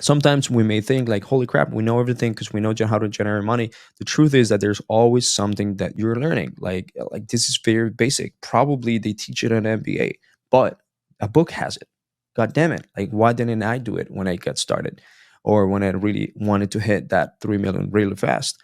Sometimes we may think like, holy crap, we know everything because we know how to generate money. The truth is that there's always something that you're learning. Like this is very basic. Probably they teach it in MBA, but a book has it. God damn it. Like, why didn't I do it when I got started, or when I really wanted to hit that 3 million really fast?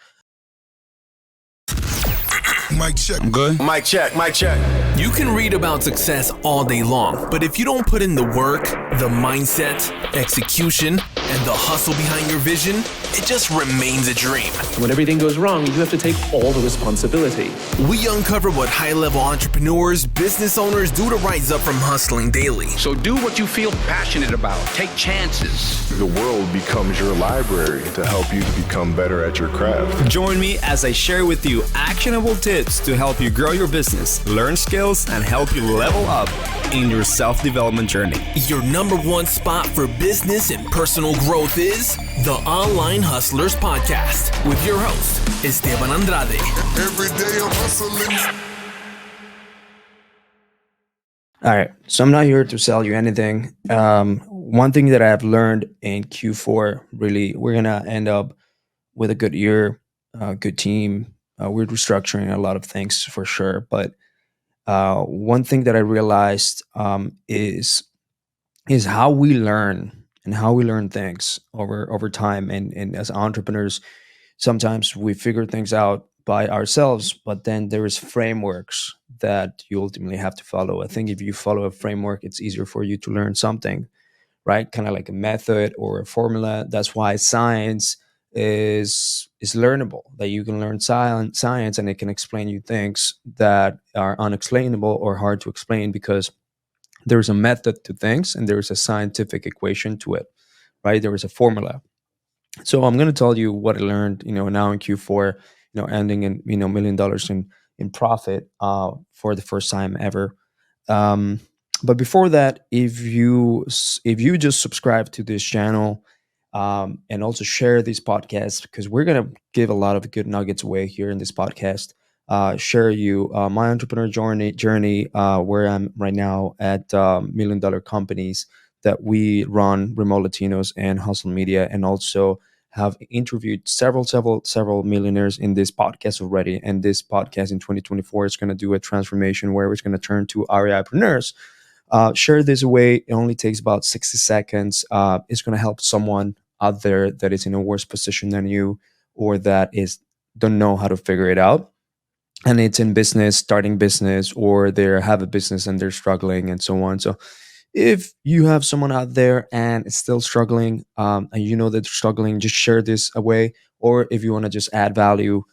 Mic check. I'm good. Mic check, mic check. You can read about success all day long, but if you don't put in the work, the mindset, execution, and the hustle behind your vision, it just remains a dream. When everything goes wrong, you have to take all the responsibility. We uncover what high-level entrepreneurs, business owners do to rise up from hustling daily. So do what you feel passionate about. Take chances. The world becomes your library to help you to become better at your craft. Join me as I share with you actionable tips to help you grow your business, learn skills, and help you level up in your self-development journey. Your number one spot for business and personal growth is the Online Hustlers Podcast with your host, Esteban Andrade. Every day I'm hustling. All right. So I'm not here to sell you anything. One thing that I've learned in Q4, really, we're going to end up with a good year, good team. We're restructuring a lot of things for sure. But one thing that I realized is how we learn and how we learn things over time. And as entrepreneurs, sometimes we figure things out by ourselves, but then there is frameworks that you ultimately have to follow. I think if you follow a framework, it's easier for you to learn something, right? Kind of like a method or a formula. That's why science is learnable, that you can learn science and it can explain you things that are unexplainable or hard to explain, because there's a method to things and there's a scientific equation to it, right? There is a formula. So I'm going to tell you what I learned, now in Q4, ending in, $1 million in profit for the first time ever. But before that, if you just subscribe to this channel, and also share these podcasts, because we're going to give a lot of good nuggets away here in this podcast. Share you my entrepreneur journey, where I'm right now at $1 million companies that we run, Remote Latinos and Hustle Media, and also have interviewed several millionaires in this podcast already. And this podcast in 2024 is going to do a transformation where it's going to turn to REIpreneurs. Share this away. It only takes about 60 seconds. It's going to help someone out there that is in a worse position than you, or that don't know how to figure it out. And it's in business, starting business, or they have a business and they're struggling and so on. So if you have someone out there and it's still struggling, and you know that they're struggling, just share this away. Or if you want to just add value,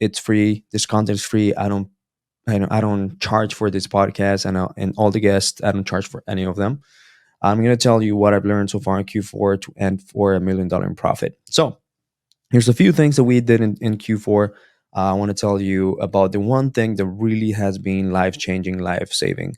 it's free. This content is free. I don't charge for this podcast, and all the guests, I don't charge for any of them. I'm going to tell you what I've learned so far in Q4 to end for $1 million in profit. So here's a few things that we did in Q4. I want to tell you about the one thing that really has been life-changing, life-saving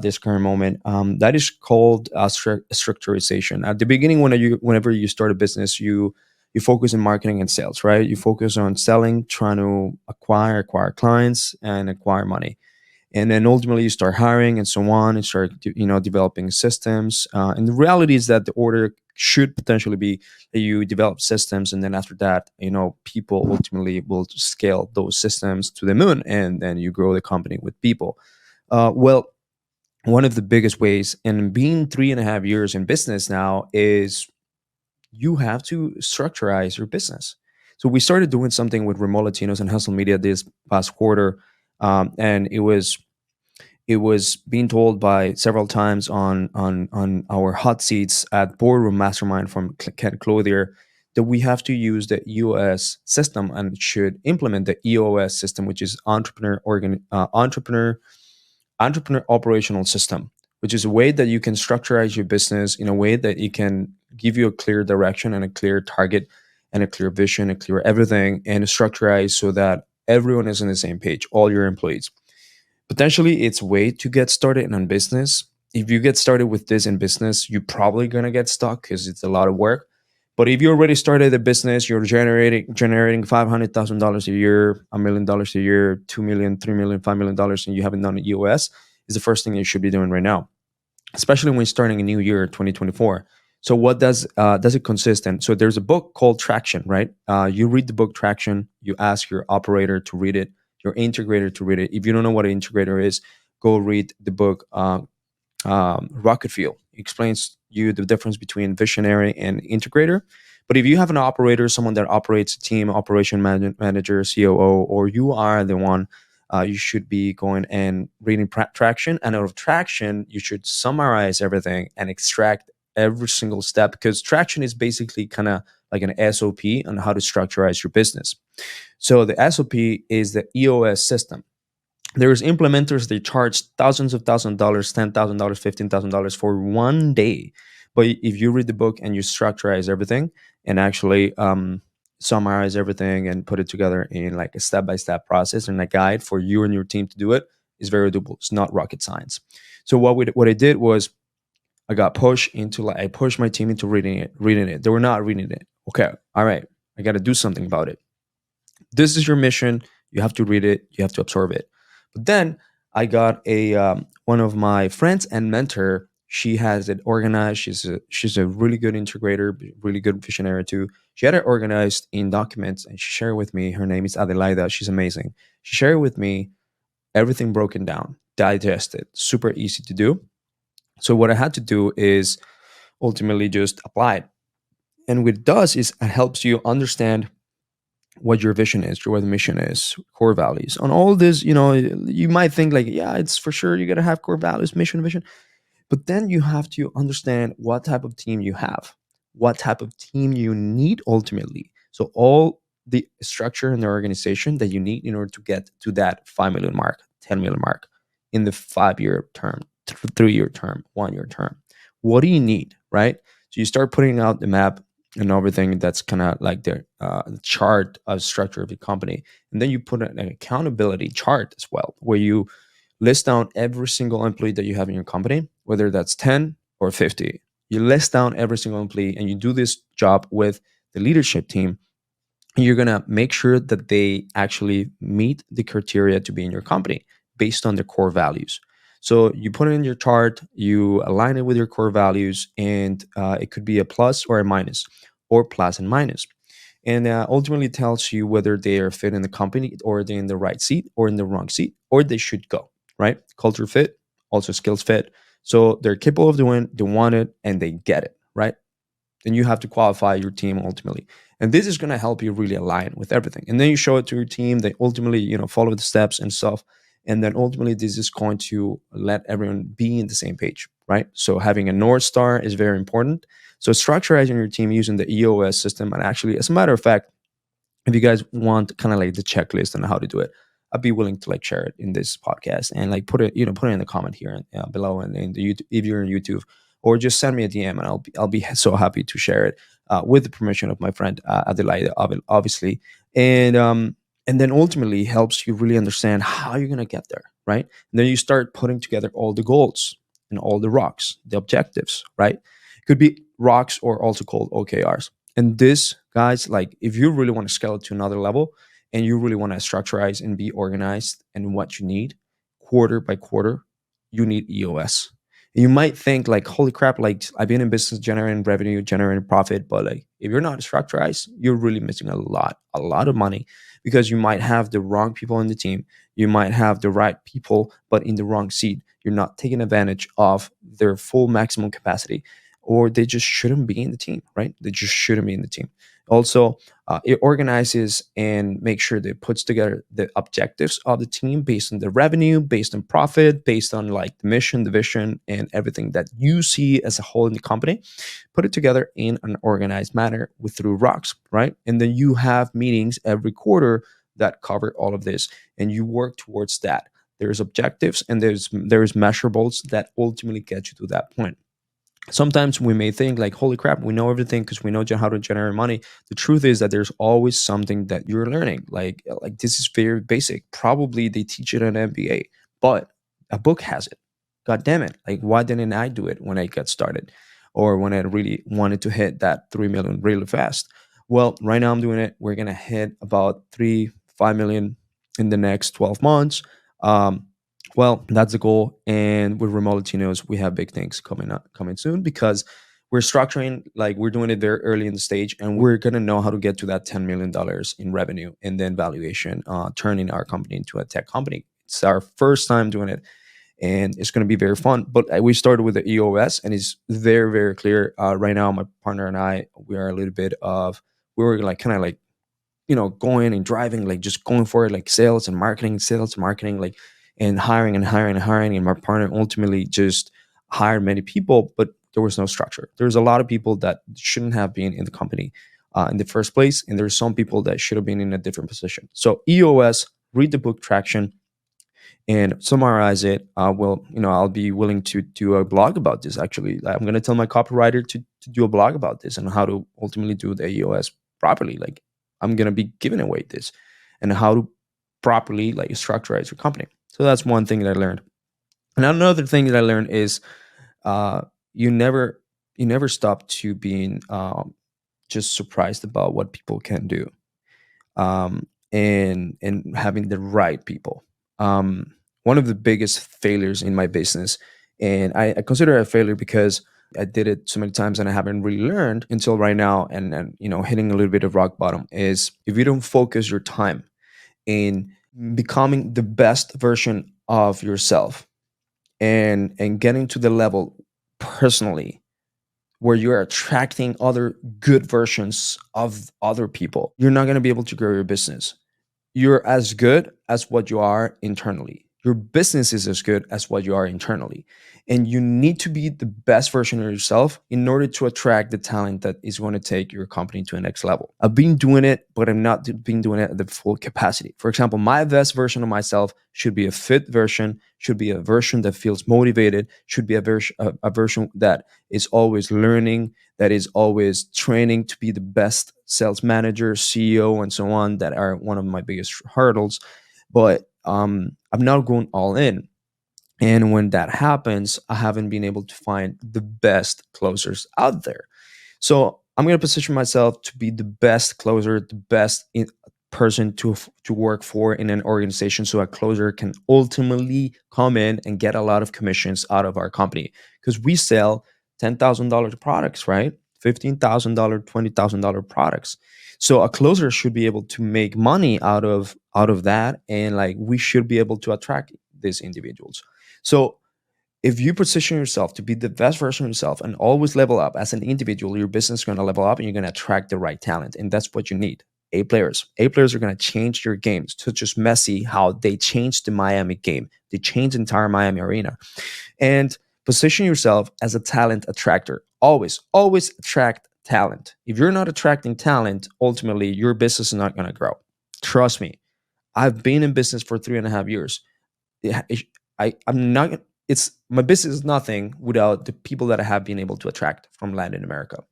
this current moment. That is called structurization. At the beginning, whenever you start a business, you focus on marketing and sales, right? You focus on selling, trying to acquire clients and acquire money. And then ultimately you start hiring and so on, and start, developing systems. And the reality is that the order should potentially be that you develop systems, and then after that, people ultimately will scale those systems to the moon, and then you grow the company with people. Well, one of the biggest ways, and being 3.5 years in business now, is you have to structurize your business. So we started doing something with Remote Latinos and Hustle Media this past quarter, and it was being told by several times on our hot seats at Boardroom Mastermind from Ken Clothier that we have to use the EOS system and should implement the EOS system, which is entrepreneur operational system, which is a way that you can structurize your business in a way that it can give you a clear direction and a clear target and a clear vision, a clear everything, and structurize so that everyone is on the same page, all your employees. Potentially, it's a way to get started in business. If you get started with this in business, you're probably going to get stuck because it's a lot of work. But if you already started a business, you're generating $500,000 a year, $1 million a year, $2 million, $3 million, $5 million, and you haven't done it EOS, is the first thing you should be doing right now, especially when you're starting a new year, 2024. So what does it consist in? So there's a book called Traction, right? You read the book Traction. You ask your operator to read it, your integrator to read it. If you don't know what an integrator is, go read the book Rocket Fuel. It explains you the difference between visionary and integrator. But if you have an operator, someone that operates a team, manager, COO, or you are the one, you should be going and reading Traction. And out of Traction, you should summarize everything and extract every single step, because Traction is basically kind of like an SOP on how to structureize your business. So the SOP is the EOS system. There's implementers, they charge thousands of dollars, $10,000, $15,000 for one day. But if you read the book and you structureize everything and actually summarize everything and put it together in like a step-by-step process and a guide for you and your team to do it, is very doable. It's not rocket science. So what I did was I pushed my team into reading it. They were not reading it. Okay, all right, I got to do something about it. This is your mission. You have to read it. You have to absorb it. But then I got a one of my friends and mentor. She has it organized. She's a really good integrator, really good visionary too. She had it organized in documents and she shared with me. Her name is Adelaida. She's amazing. She shared with me everything broken down, digested, super easy to do. So what I had to do is ultimately just apply it. And what it does is it helps you understand what your vision is, what the mission is, core values. On all this, you might think like, yeah, it's for sure you got to have core values, mission, vision. But then you have to understand what type of team you have, what type of team you need ultimately. So all the structure in the organization that you need in order to get to that 5 million mark, 10 million mark in the 5-year term, 3-year term, 1-year term. What do you need, right? So you start putting out the map and everything that's kind of like the chart of structure of your company. And then you put an accountability chart as well, where you list down every single employee that you have in your company, whether that's 10 or 50. You list down every single employee and you do this job with the leadership team. And you're going to make sure that they actually meet the criteria to be in your company based on their core values. So you put it in your chart, you align it with your core values, and it could be a plus or a minus, or plus and minus. And ultimately tells you whether they are fit in the company, or they're in the right seat or in the wrong seat, or they should go, right? Culture fit, also skills fit. So they're capable of doing, they want it, and they get it, right? Then you have to qualify your team ultimately. And this is going to help you really align with everything. And then you show it to your team. They ultimately, follow the steps and stuff. And then ultimately, this is going to let everyone be in the same page, right? So having a North Star is very important. So structurizing your team using the EOS system. And actually, as a matter of fact, if you guys want kind of like the checklist on how to do it, I'd be willing to like share it in this podcast and like put it in the comment here below and in the YouTube, if you're in YouTube, or just send me a DM and I'll be so happy to share it with the permission of my friend Adelaide, obviously, and then ultimately helps you really understand how you're gonna get there, right? And then you start putting together all the goals and all the rocks, the objectives, right? It could be rocks or also called OKRs. And this, guys, like if you really want to scale it to another level and you really want to structureize and be organized and what you need quarter by quarter, you need EOS. And you might think like, holy crap, like I've been in business generating revenue, generating profit, but like if you're not structurized, you're really missing a lot of money, because you might have the wrong people in the team. You might have the right people, but in the wrong seat. You're not taking advantage of their full maximum capacity, or they just shouldn't be in the team, right? They just shouldn't be in the team. Also, it organizes and makes sure that it puts together the objectives of the team based on the revenue, based on profit, based on like the mission, the vision, and everything that you see as a whole in the company. Put it together in an organized manner through rocks, right? And then you have meetings every quarter that cover all of this, and you work towards that. There's objectives and there's measurables that ultimately get you to that point. Sometimes we may think like, holy crap, we know everything because we know how to generate money. The truth is that there's always something that you're learning. Like this is very basic. Probably they teach it in an MBA, but a book has it. God damn it. Like, why didn't I do it when I got started, or when I really wanted to hit that 3 million really fast? Well, right now I'm doing it. We're going to hit about 5 million in the next 12 months. Well, that's the goal. And with Revolutionize, we have big things coming soon, because we're structuring, like we're doing it very early in the stage, and we're going to know how to get to that $10 million in revenue and then valuation, turning our company into a tech company. It's our first time doing it, and it's going to be very fun. But we started with the EOS, and it's very, very clear. Right now, my partner and I, we are a little bit of, we were like kind of like, going and driving, like just going for it, like sales and marketing, like, and hiring and hiring and hiring. And my partner ultimately just hired many people, but there was no structure. There's a lot of people that shouldn't have been in the company in the first place. And there's some people that should have been in a different position. So EOS, read the book Traction, and summarize it. I'll be willing to do a blog about this. Actually, I'm going to tell my copywriter to do a blog about this and how to ultimately do the EOS properly. Like, I'm going to be giving away this and how to properly like structureize your company. So that's one thing that I learned. And another thing that I learned is you never stop to being just surprised about what people can do, and having the right people. One of the biggest failures in my business, and I consider it a failure because I did it so many times and I haven't really learned until right now, and hitting a little bit of rock bottom, is if you don't focus your time in becoming the best version of yourself and getting to the level personally where you're attracting other good versions of other people, you're not going to be able to grow your business. You're as good as what you are internally. Your business is as good as what you are internally. And you need to be the best version of yourself in order to attract the talent that is going to take your company to the next level. I've been doing it, but I'm not been doing it at the full capacity. For example, my best version of myself should be a fit version, should be a version that feels motivated, should be a version that is always learning, that is always training to be the best sales manager, CEO, and so on, that are one of my biggest hurdles. But I'm not going all in. And when that happens, I haven't been able to find the best closers out there. So I'm going to position myself to be the best closer, the best person to work for in an organization, so a closer can ultimately come in and get a lot of commissions out of our company, because we sell $10,000 products, right? $15,000, $20,000 products. So a closer should be able to make money out of that, and like we should be able to attract these individuals. So if you position yourself to be the best version of yourself and always level up as an individual, your business is going to level up and you're going to attract the right talent. And that's what you need. A players. A players are going to change your games, such as Messi, how they changed the Miami game. They changed the entire Miami arena. And position yourself as a talent attractor. Always attract talent. If you're not attracting talent, ultimately your business is not going to grow. Trust me. I've been in business for 3.5 years. I'm not. It's my business is nothing without the people that I have been able to attract from Latin America.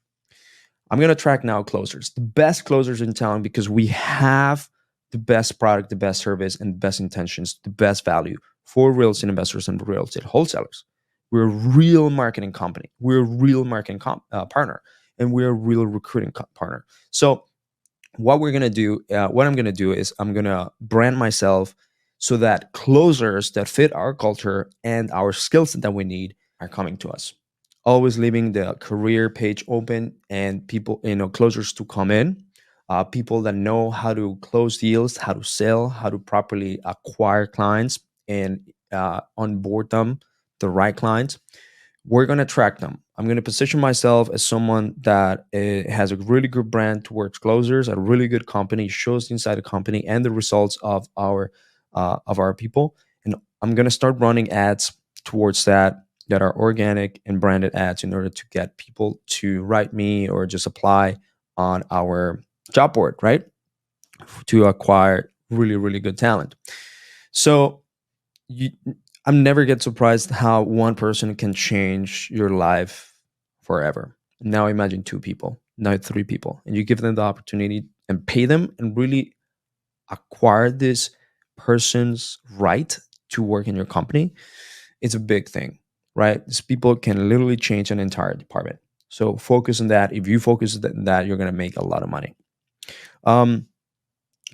I'm going to attract now closers, the best closers in town, because we have the best product, the best service, and the best intentions, the best value for real estate investors and real estate wholesalers. We're a real marketing company. We're a real marketing partner, and we're a real recruiting partner. So what I'm going to do is I'm going to brand myself so that closers that fit our culture and our skills that we need are coming to us. Always leaving the career page open and people, closers to come in, people that know how to close deals, how to sell, how to properly acquire clients and onboard them, the right clients. We're going to track them. I'm going to position myself as someone that has a really good brand towards closers, a really good company, shows inside the company and the results of our people. And I'm going to start running ads towards that are organic and branded ads in order to get people to write me or just apply on our job board, right? To acquire really, really good talent. So I'm never get surprised how one person can change your life forever. Now imagine 2 people, now 3 people, and you give them the opportunity and pay them and really acquire this person's right to work in your company. It's a big thing, right? These people can literally change an entire department. So focus on that. If you focus on that, you're going to make a lot of money.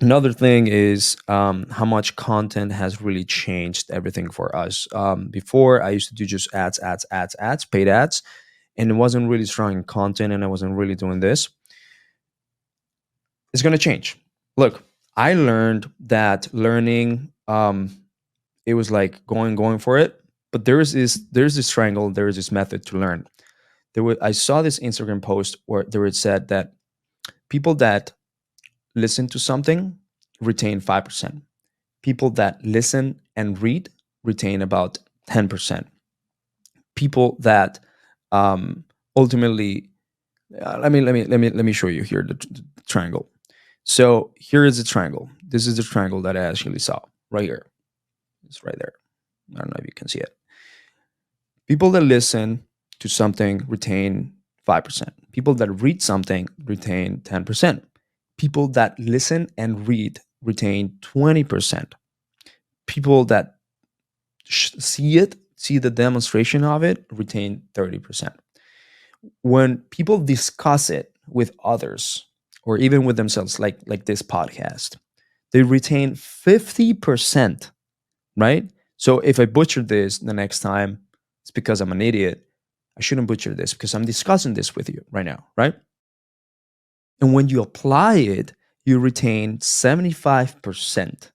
Another thing is how much content has really changed everything for us. Before, I used to do just ads, paid ads. and it wasn't really strong in content and I wasn't really doing this, it's going to change. Look, I learned that learning, it was like going for it. But there's this triangle, there is this method to learn. I saw this Instagram post where there it said that people that listen to something retain 5%. People that listen and read retain about 10%. People that ultimately, let me show you here the triangle. So here is the triangle. This is the triangle that I actually saw right here. It's right there. I don't know if you can see it. People that listen to something retain 5%. People that read something retain 10%. People that listen and read retain 20%. People that see the demonstration of it, retain 30%. When people discuss it with others or even with themselves, like this podcast, they retain 50%, right? So if I butcher this the next time, it's because I'm an idiot. I shouldn't butcher this because I'm discussing this with you right now, right? And when you apply it, you retain 75%.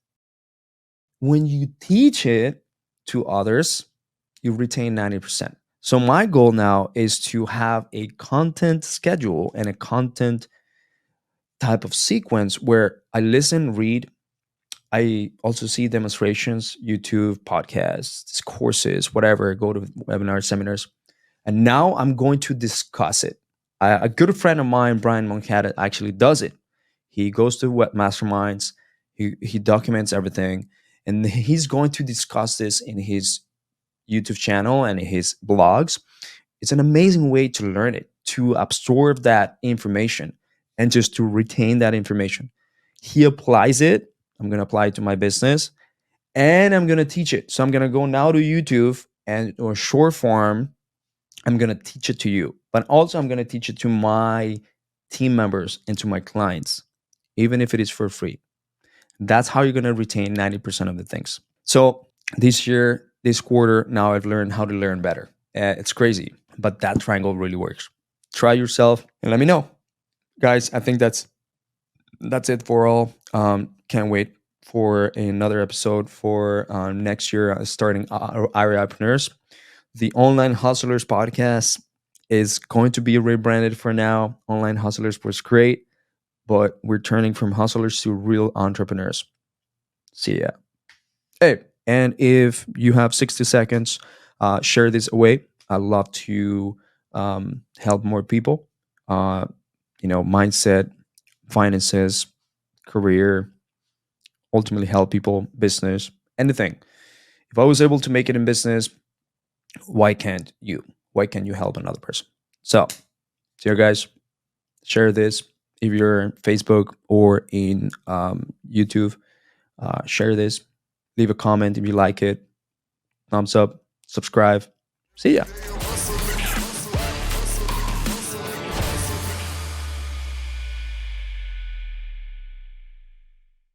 When you teach it to others, you retain 90%. So my goal now is to have a content schedule and a content type of sequence where I listen, read, I also see demonstrations, YouTube, podcasts, courses, whatever, go to webinars, seminars. And now I'm going to discuss it. A good friend of mine, Brian Moncada, actually does it. He goes to web masterminds, he documents everything, and he's going to discuss this in his YouTube channel and his blogs. It's an amazing way to learn it, to absorb that information, and just to retain that information. He applies it. I'm going to apply it to my business, and I'm going to teach it. So I'm going to go now to YouTube and or short form. I'm going to teach it to you, but also I'm going to teach it to my team members and to my clients, even if it is for free. That's how you're going to retain 90% of the things. So this year, this quarter, now I've learned how to learn better. It's crazy, but that triangle really works. Try yourself and let me know. Guys, I think that's it for all. Can't wait for another episode for next year, starting REIpreneurs. The Online Hustlers podcast is going to be rebranded for now. Online Hustlers was great, but we're turning from hustlers to real entrepreneurs. See ya. Hey, and if you have 60 seconds, share this away. I'd love to help more people. Mindset, finances, career, ultimately help people, business, anything. If I was able to make it in business, why can't you? Why can't you help another person? So, see you guys. Share this if you're on Facebook or in YouTube. Share this. Leave a comment if you like it. Thumbs up. Subscribe. See ya.